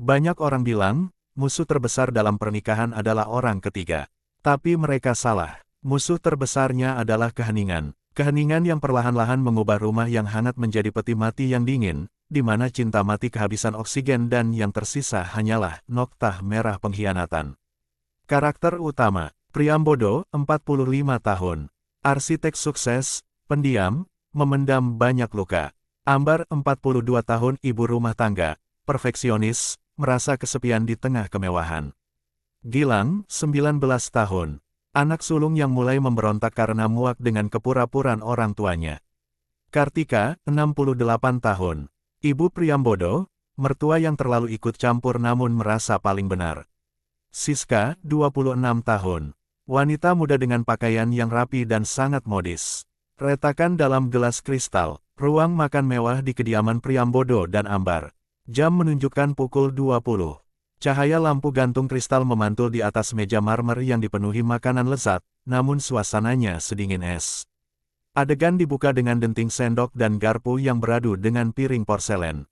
Banyak orang bilang, musuh terbesar dalam pernikahan adalah orang ketiga. Tapi mereka salah. Musuh terbesarnya adalah keheningan. Keheningan yang perlahan-lahan mengubah rumah yang hangat menjadi peti mati yang dingin, di mana cinta mati kehabisan oksigen dan yang tersisa hanyalah noktah merah pengkhianatan. Karakter utama, Priyambodo, 45 tahun. Arsitek sukses, pendiam, memendam banyak luka. Ambar, 42 tahun, ibu rumah tangga, perfeksionis, merasa kesepian di tengah kemewahan. Gilang, 19 tahun. Anak sulung yang mulai memberontak karena muak dengan kepura-puraan orang tuanya. Kartika, 68 tahun. Ibu Priyambodo, mertua yang terlalu ikut campur namun merasa paling benar. Siska, 26 tahun. Wanita muda dengan pakaian yang rapi dan sangat modis. Retakan dalam gelas kristal, ruang makan mewah di kediaman Priyambodo dan Ambar. Jam menunjukkan pukul 20. Cahaya lampu gantung kristal memantul di atas meja marmer yang dipenuhi makanan lezat, namun suasananya sedingin es. Adegan dibuka dengan denting sendok dan garpu yang beradu dengan piring porselen.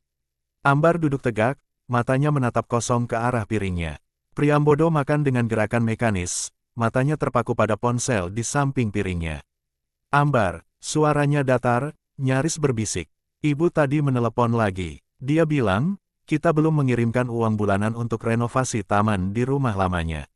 Ambar duduk tegak, matanya menatap kosong ke arah piringnya. Priyambodo makan dengan gerakan mekanis, matanya terpaku pada ponsel di samping piringnya. Ambar, suaranya datar, nyaris berbisik. Ibu tadi menelepon lagi. Dia bilang, kita belum mengirimkan uang bulanan untuk renovasi taman di rumah lamanya.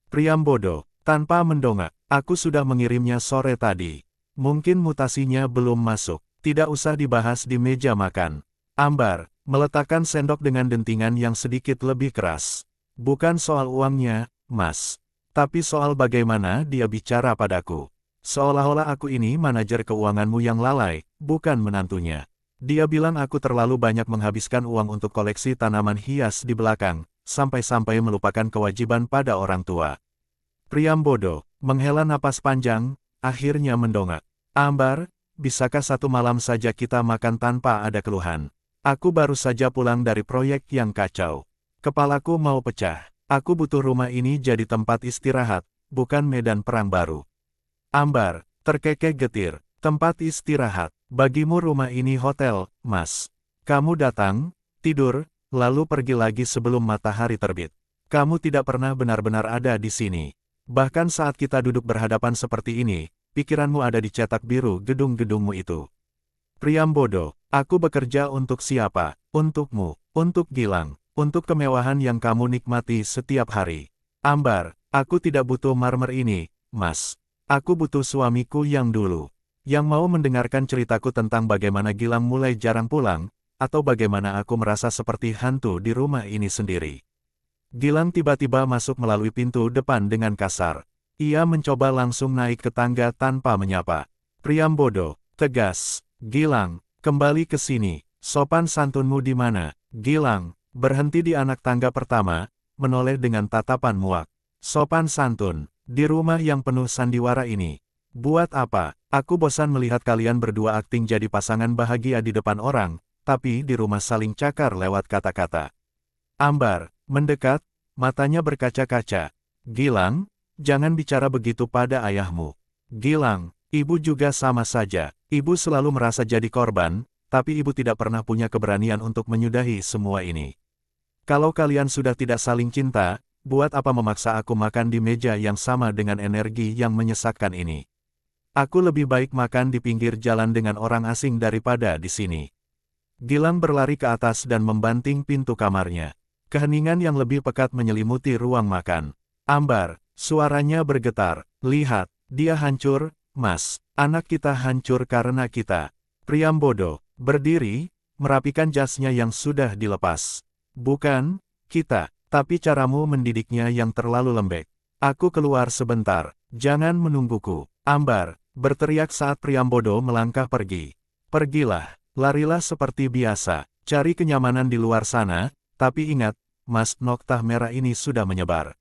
Priyambodo, tanpa mendongak, aku sudah mengirimnya sore tadi. Mungkin mutasinya belum masuk, tidak usah dibahas di meja makan. Ambar, meletakkan sendok dengan dentingan yang sedikit lebih keras. Bukan soal uangnya, Mas. Tapi soal bagaimana dia bicara padaku. Seolah-olah aku ini manajer keuanganmu yang lalai, bukan menantunya. Dia bilang aku terlalu banyak menghabiskan uang untuk koleksi tanaman hias di belakang, sampai-sampai melupakan kewajiban pada orang tua. Priyambodo, menghela napas panjang, akhirnya mendongak. Ambar, bisakah satu malam saja kita makan tanpa ada keluhan? Aku baru saja pulang dari proyek yang kacau. Kepalaku mau pecah. Aku butuh rumah ini jadi tempat istirahat, bukan medan perang baru. Ambar, terkekeh getir, tempat istirahat. Bagimu rumah ini hotel, Mas. Kamu datang, tidur, lalu pergi lagi sebelum matahari terbit. Kamu tidak pernah benar-benar ada di sini. Bahkan saat kita duduk berhadapan seperti ini, pikiranmu ada di cetak biru gedung-gedungmu itu. Priyambodo, aku bekerja untuk siapa? Untukmu, untuk Gilang, untuk kemewahan yang kamu nikmati setiap hari. Ambar, aku tidak butuh marmer ini, Mas. Aku butuh suamiku yang dulu. Yang mau mendengarkan ceritaku tentang bagaimana Gilang mulai jarang pulang, atau bagaimana aku merasa seperti hantu di rumah ini sendiri. Gilang tiba-tiba masuk melalui pintu depan dengan kasar. Ia mencoba langsung naik ke tangga tanpa menyapa. Priyambodo, tegas. Gilang, kembali ke sini. Sopan santunmu di mana? Gilang, berhenti di anak tangga pertama, menoleh dengan tatapan muak. Sopan santun, di rumah yang penuh sandiwara ini. Buat apa? Aku bosan melihat kalian berdua akting jadi pasangan bahagia di depan orang, tapi di rumah saling cakar lewat kata-kata. Ambar, mendekat, matanya berkaca-kaca. Gilang, jangan bicara begitu pada ayahmu. Gilang, ibu juga sama saja. Ibu selalu merasa jadi korban, tapi ibu tidak pernah punya keberanian untuk menyudahi semua ini. Kalau kalian sudah tidak saling cinta, buat apa memaksa aku makan di meja yang sama dengan energi yang menyesakkan ini? Aku lebih baik makan di pinggir jalan dengan orang asing daripada di sini. Gilang berlari ke atas dan membanting pintu kamarnya. Keheningan yang lebih pekat menyelimuti ruang makan. Ambar, suaranya bergetar. Lihat, dia hancur, Mas. Anak kita hancur karena kita. Priyambodo, berdiri, merapikan jasnya yang sudah dilepas. Bukan, kita, tapi caramu mendidiknya yang terlalu lembek. Aku keluar sebentar, jangan menungguku. Ambar, berteriak saat Priyambodo melangkah pergi. Pergilah, larilah seperti biasa, cari kenyamanan di luar sana, tapi ingat, Mas, noktah merah ini sudah menyebar.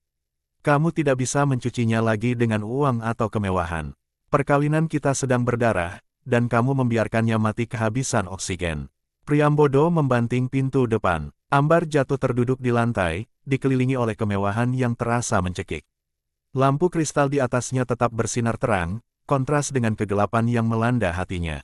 Kamu tidak bisa mencucinya lagi dengan uang atau kemewahan. Perkawinan kita sedang berdarah, dan kamu membiarkannya mati kehabisan oksigen. Priyambodo membanting pintu depan. Ambar jatuh terduduk di lantai, dikelilingi oleh kemewahan yang terasa mencekik. Lampu kristal di atasnya tetap bersinar terang, kontras dengan kegelapan yang melanda hatinya.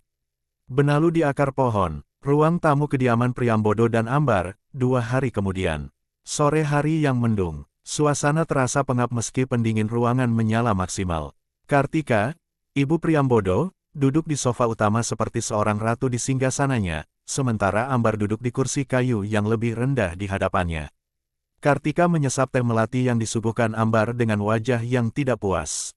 Benalu di akar pohon, ruang tamu kediaman Priyambodo dan Ambar, 2 hari kemudian. Sore hari yang mendung. Suasana terasa pengap meski pendingin ruangan menyala maksimal. Kartika, Ibu Priyambodo, duduk di sofa utama seperti seorang ratu di singgasananya, sementara Ambar duduk di kursi kayu yang lebih rendah di hadapannya. Kartika menyesap teh melati yang disuguhkan Ambar dengan wajah yang tidak puas.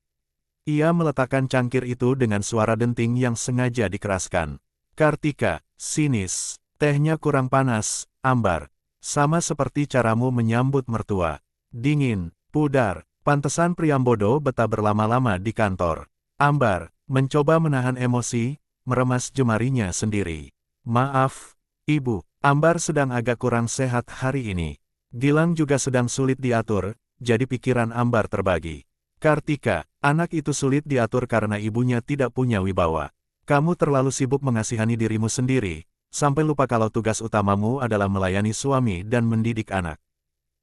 Ia meletakkan cangkir itu dengan suara denting yang sengaja dikeraskan. Kartika, sinis, tehnya kurang panas, Ambar. Sama seperti caramu menyambut mertua. Dingin, pudar, pantesan Priyambodo betah berlama-lama di kantor. Ambar, mencoba menahan emosi, meremas jemarinya sendiri. Maaf, Ibu, Ambar sedang agak kurang sehat hari ini. Gilang juga sedang sulit diatur, jadi pikiran Ambar terbagi. Kartika, anak itu sulit diatur karena ibunya tidak punya wibawa. Kamu terlalu sibuk mengasihani dirimu sendiri, sampai lupa kalau tugas utamamu adalah melayani suami dan mendidik anak.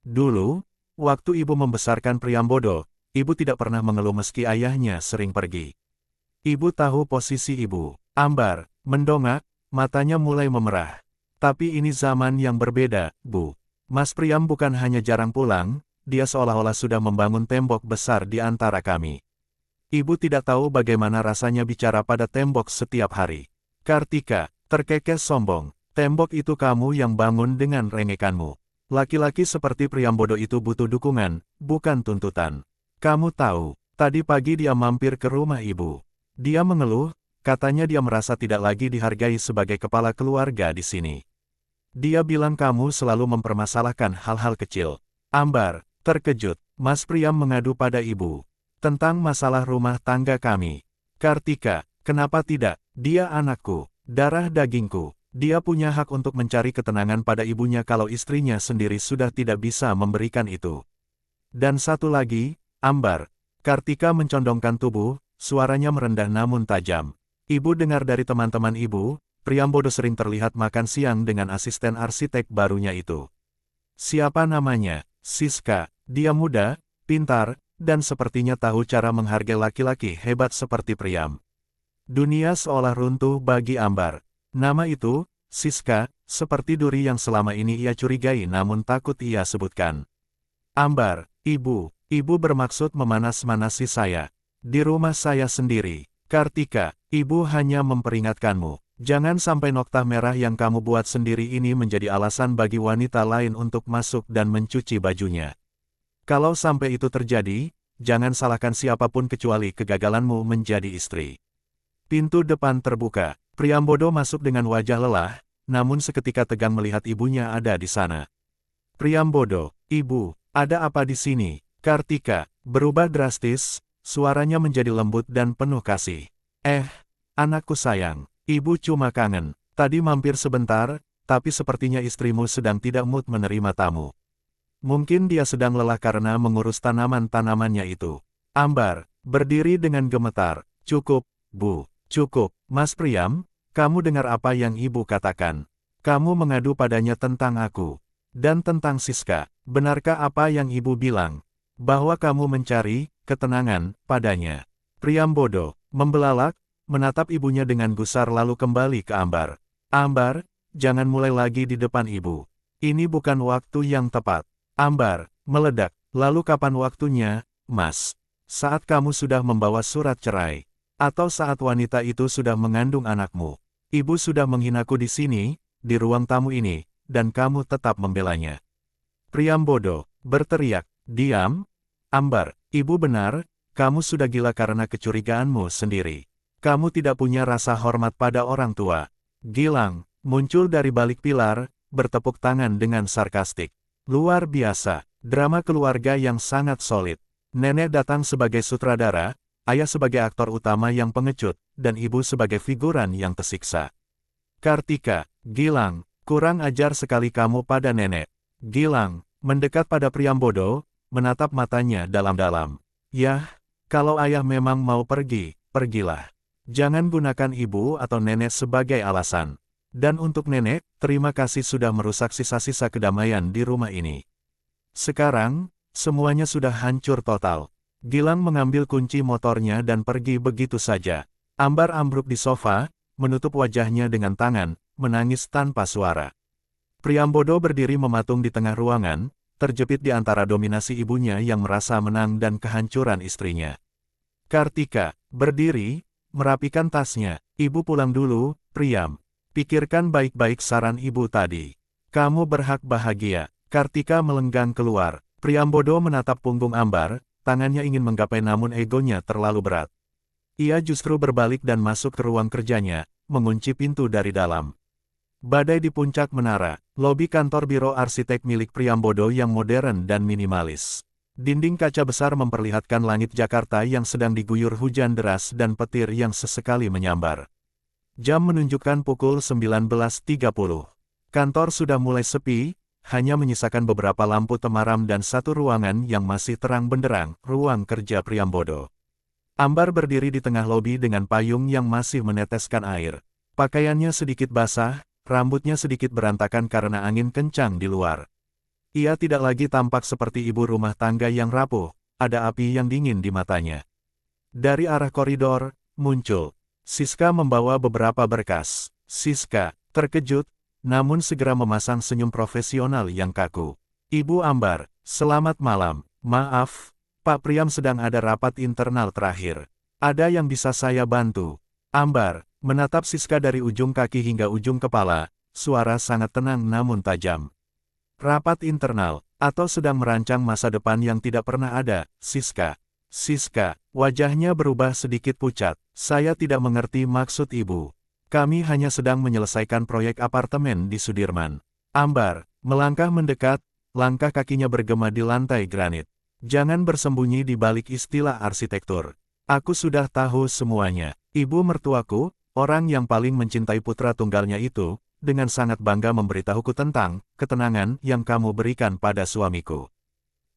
Dulu, waktu ibu membesarkan Priyambodo, ibu tidak pernah mengeluh meski ayahnya sering pergi. Ibu tahu posisi ibu. Ambar mendongak, matanya mulai memerah. Tapi ini zaman yang berbeda, Bu. Mas Priyam bukan hanya jarang pulang, dia seolah-olah sudah membangun tembok besar di antara kami. Ibu tidak tahu bagaimana rasanya bicara pada tembok setiap hari. Kartika, terkekeh sombong, tembok itu kamu yang bangun dengan rengekanmu. Laki-laki seperti Priyambodo itu butuh dukungan, bukan tuntutan. Kamu tahu, tadi pagi dia mampir ke rumah ibu. Dia mengeluh, katanya dia merasa tidak lagi dihargai sebagai kepala keluarga di sini. Dia bilang kamu selalu mempermasalahkan hal-hal kecil. Ambar, terkejut, Mas Priyam mengadu pada ibu. Tentang masalah rumah tangga kami. Kartika, kenapa tidak? Dia anakku. Darah dagingku, dia punya hak untuk mencari ketenangan pada ibunya kalau istrinya sendiri sudah tidak bisa memberikan itu. Dan satu lagi, Ambar. Kartika mencondongkan tubuh, suaranya merendah namun tajam. Ibu dengar dari teman-teman ibu, Priyambodo sering terlihat makan siang dengan asisten arsitek barunya itu. Siapa namanya? Siska. Dia muda, pintar, dan sepertinya tahu cara menghargai laki-laki hebat seperti Priyam. Dunia seolah runtuh bagi Ambar. Nama itu, Siska, seperti duri yang selama ini ia curigai namun takut ia sebutkan. Ambar, ibu bermaksud memanas-manasi saya. Di rumah saya sendiri. Kartika, ibu hanya memperingatkanmu. Jangan sampai noktah merah yang kamu buat sendiri ini menjadi alasan bagi wanita lain untuk masuk dan mencuci bajunya. Kalau sampai itu terjadi, jangan salahkan siapapun kecuali kegagalanmu menjadi istri. Pintu depan terbuka. Priyambodo masuk dengan wajah lelah, namun seketika tegang melihat ibunya ada di sana. Priyambodo, ibu, ada apa di sini? Kartika, berubah drastis, suaranya menjadi lembut dan penuh kasih. Anakku sayang, ibu cuma kangen. Tadi mampir sebentar, tapi sepertinya istrimu sedang tidak mood menerima tamu. Mungkin dia sedang lelah karena mengurus tanaman-tanamannya itu. Ambar, berdiri dengan gemetar. Cukup, Bu. Cukup, Mas Priyam, kamu dengar apa yang ibu katakan. Kamu mengadu padanya tentang aku. Dan tentang Siska. Benarkah apa yang ibu bilang? Bahwa kamu mencari ketenangan padanya. Priyambodo membelalak, menatap ibunya dengan gusar lalu kembali ke Ambar. Ambar, jangan mulai lagi di depan ibu. Ini bukan waktu yang tepat. Ambar meledak. Lalu kapan waktunya, Mas? Saat kamu sudah membawa surat cerai. Atau saat wanita itu sudah mengandung anakmu. Ibu sudah menghinaku di sini, di ruang tamu ini, dan kamu tetap membelanya. Priyambodo berteriak, diam. Ambar, ibu benar, kamu sudah gila karena kecurigaanmu sendiri. Kamu tidak punya rasa hormat pada orang tua. Gilang, muncul dari balik pilar, bertepuk tangan dengan sarkastik. Luar biasa, drama keluarga yang sangat solid. Nenek datang sebagai sutradara, ayah sebagai aktor utama yang pengecut, dan ibu sebagai figuran yang tersiksa. Kartika, Gilang, kurang ajar sekali kamu pada nenek. Gilang, mendekat pada Priyambodo, menatap matanya dalam-dalam. Yah, kalau ayah memang mau pergi, pergilah. Jangan gunakan ibu atau nenek sebagai alasan. Dan untuk nenek, terima kasih sudah merusak sisa-sisa kedamaian di rumah ini. Sekarang, semuanya sudah hancur total. Gilang mengambil kunci motornya dan pergi begitu saja. Ambar ambruk di sofa, menutup wajahnya dengan tangan, menangis tanpa suara. Priyambodo berdiri mematung di tengah ruangan, terjepit di antara dominasi ibunya yang merasa menang dan kehancuran istrinya. Kartika, berdiri, merapikan tasnya. Ibu pulang dulu, Priam. Pikirkan baik-baik saran ibu tadi. Kamu berhak bahagia. Kartika melenggang keluar. Priambodo menatap punggung Ambar, tangannya ingin menggapai namun egonya terlalu berat. Ia justru berbalik dan masuk ke ruang kerjanya, mengunci pintu dari dalam. Badai di puncak menara, lobi kantor biro arsitek milik Priambodo yang modern dan minimalis. Dinding kaca besar memperlihatkan langit Jakarta yang sedang diguyur hujan deras dan petir yang sesekali menyambar. Jam menunjukkan pukul 19.30. Kantor sudah mulai sepi, hanya menyisakan beberapa lampu temaram dan satu ruangan yang masih terang benderang, ruang kerja Priambodo. Ambar berdiri di tengah lobi dengan payung yang masih meneteskan air. Pakaiannya sedikit basah, rambutnya sedikit berantakan karena angin kencang di luar. Ia tidak lagi tampak seperti ibu rumah tangga yang rapuh, ada api yang dingin di matanya. Dari arah koridor, muncul Siska membawa beberapa berkas. Siska terkejut, namun segera memasang senyum profesional yang kaku. Ibu Ambar, selamat malam. Maaf, Pak Priam sedang ada rapat internal terakhir. Ada yang bisa saya bantu? Ambar menatap Siska dari ujung kaki hingga ujung kepala, suara sangat tenang namun tajam. Rapat internal, atau sedang merancang masa depan yang tidak pernah ada, Siska. Siska, wajahnya berubah sedikit pucat. Saya tidak mengerti maksud ibu. Kami hanya sedang menyelesaikan proyek apartemen di Sudirman. Ambar melangkah mendekat, langkah kakinya bergema di lantai granit. Jangan bersembunyi di balik istilah arsitektur. Aku sudah tahu semuanya. Ibu mertuaku, orang yang paling mencintai putra tunggalnya itu, dengan sangat bangga memberitahuku tentang ketenangan yang kamu berikan pada suamiku.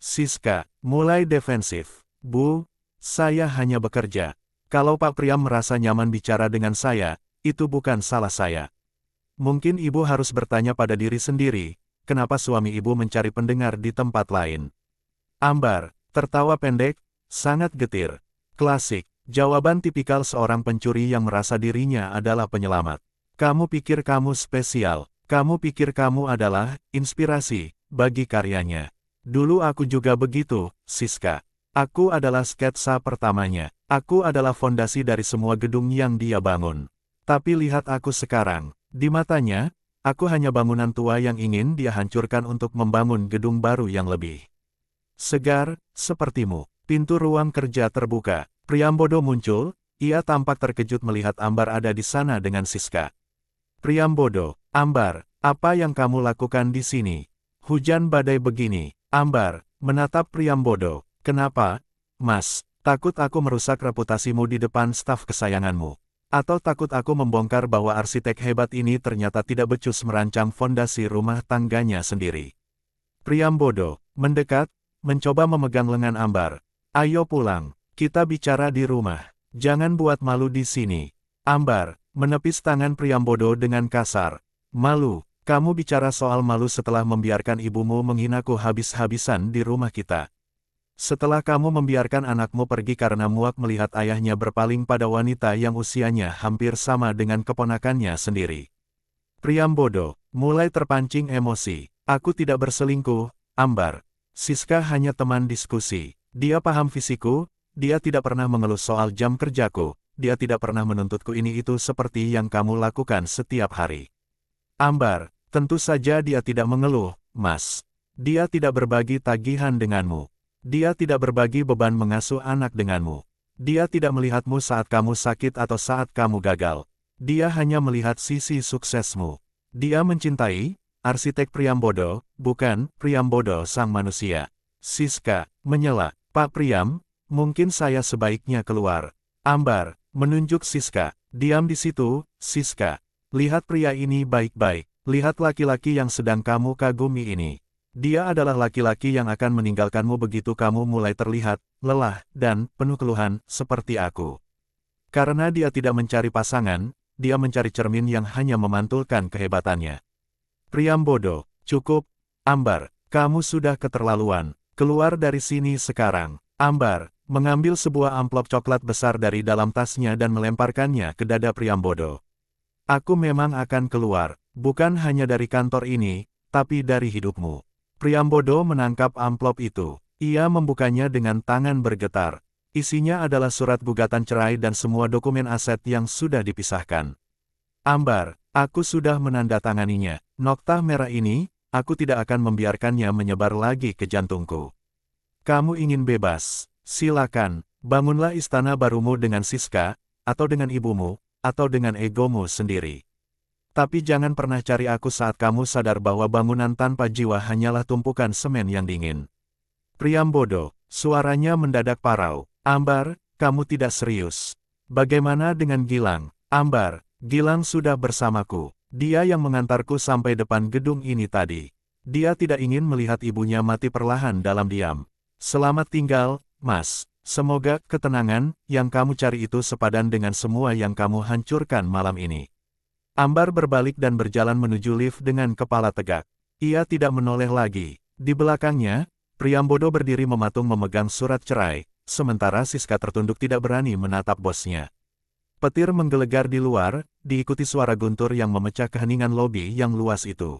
Siska mulai defensif. Bu, saya hanya bekerja. Kalau Pak Priam merasa nyaman bicara dengan saya, itu bukan salah saya. Mungkin ibu harus bertanya pada diri sendiri, kenapa suami ibu mencari pendengar di tempat lain. Ambar tertawa pendek, sangat getir. Klasik, jawaban tipikal seorang pencuri yang merasa dirinya adalah penyelamat. Kamu pikir kamu spesial, kamu pikir kamu adalah inspirasi bagi karyanya. Dulu aku juga begitu, Siska. Aku adalah sketsa pertamanya. Aku adalah fondasi dari semua gedung yang dia bangun. Tapi lihat aku sekarang. Di matanya, aku hanya bangunan tua yang ingin dia hancurkan untuk membangun gedung baru yang lebih segar, sepertimu. Pintu ruang kerja terbuka. Priambodo muncul, ia tampak terkejut melihat Ambar ada di sana dengan Siska. Priambodo, Ambar, apa yang kamu lakukan di sini? Hujan badai begini. Ambar menatap Priambodo. Kenapa, Mas? Takut aku merusak reputasimu di depan staf kesayanganmu? Atau takut aku membongkar bahwa arsitek hebat ini ternyata tidak becus merancang fondasi rumah tangganya sendiri? Priambodo mendekat, mencoba memegang lengan Ambar. Ayo pulang, kita bicara di rumah. Jangan buat malu di sini. Ambar menepis tangan Priambodo dengan kasar. Malu? Kamu bicara soal malu setelah membiarkan ibumu menghinaku habis-habisan di rumah kita. Setelah kamu membiarkan anakmu pergi karena muak melihat ayahnya berpaling pada wanita yang usianya hampir sama dengan keponakannya sendiri. Priambodo mulai terpancing emosi. Aku tidak berselingkuh, Ambar. Siska hanya teman diskusi. Dia paham fisikku, dia tidak pernah mengeluh soal jam kerjaku, dia tidak pernah menuntutku ini itu seperti yang kamu lakukan setiap hari. Ambar, tentu saja dia tidak mengeluh, Mas. Dia tidak berbagi tagihan denganmu. Dia tidak berbagi beban mengasuh anak denganmu. Dia tidak melihatmu saat kamu sakit atau saat kamu gagal. Dia hanya melihat sisi suksesmu. Dia mencintai arsitek Priambodo, bukan Priambodo sang manusia. Siska menyela. Pak Priam, mungkin saya sebaiknya keluar. Ambar menunjuk Siska. Diam di situ, Siska. Lihat pria ini baik-baik. Lihat laki-laki yang sedang kamu kagumi ini. Dia adalah laki-laki yang akan meninggalkanmu begitu kamu mulai terlihat lelah dan penuh keluhan seperti aku. Karena dia tidak mencari pasangan, dia mencari cermin yang hanya memantulkan kehebatannya. Priambodo, cukup. Ambar, kamu sudah keterlaluan. Keluar dari sini sekarang. Ambar mengambil sebuah amplop coklat besar dari dalam tasnya dan melemparkannya ke dada Priambodo. Aku memang akan keluar, bukan hanya dari kantor ini, tapi dari hidupmu. Priambodo menangkap amplop itu. Ia membukanya dengan tangan bergetar. Isinya adalah surat gugatan cerai dan semua dokumen aset yang sudah dipisahkan. Ambar, aku sudah menandatanganinya. Nokta merah ini, aku tidak akan membiarkannya menyebar lagi ke jantungku. Kamu ingin bebas? Silakan, bangunlah istana barumu dengan Siska, atau dengan ibumu, atau dengan egomu sendiri. Tapi jangan pernah cari aku saat kamu sadar bahwa bangunan tanpa jiwa hanyalah tumpukan semen yang dingin. Priambodo, suaranya mendadak parau. Ambar, kamu tidak serius. Bagaimana dengan Gilang? Ambar, Gilang sudah bersamaku. Dia yang mengantarku sampai depan gedung ini tadi. Dia tidak ingin melihat ibunya mati perlahan dalam diam. Selamat tinggal, Mas. Semoga ketenangan yang kamu cari itu sepadan dengan semua yang kamu hancurkan malam ini. Ambar berbalik dan berjalan menuju lift dengan kepala tegak. Ia tidak menoleh lagi. Di belakangnya, Priambodo berdiri mematung memegang surat cerai, sementara Siska tertunduk tidak berani menatap bosnya. Petir menggelegar di luar, diikuti suara guntur yang memecah keheningan lobi yang luas itu.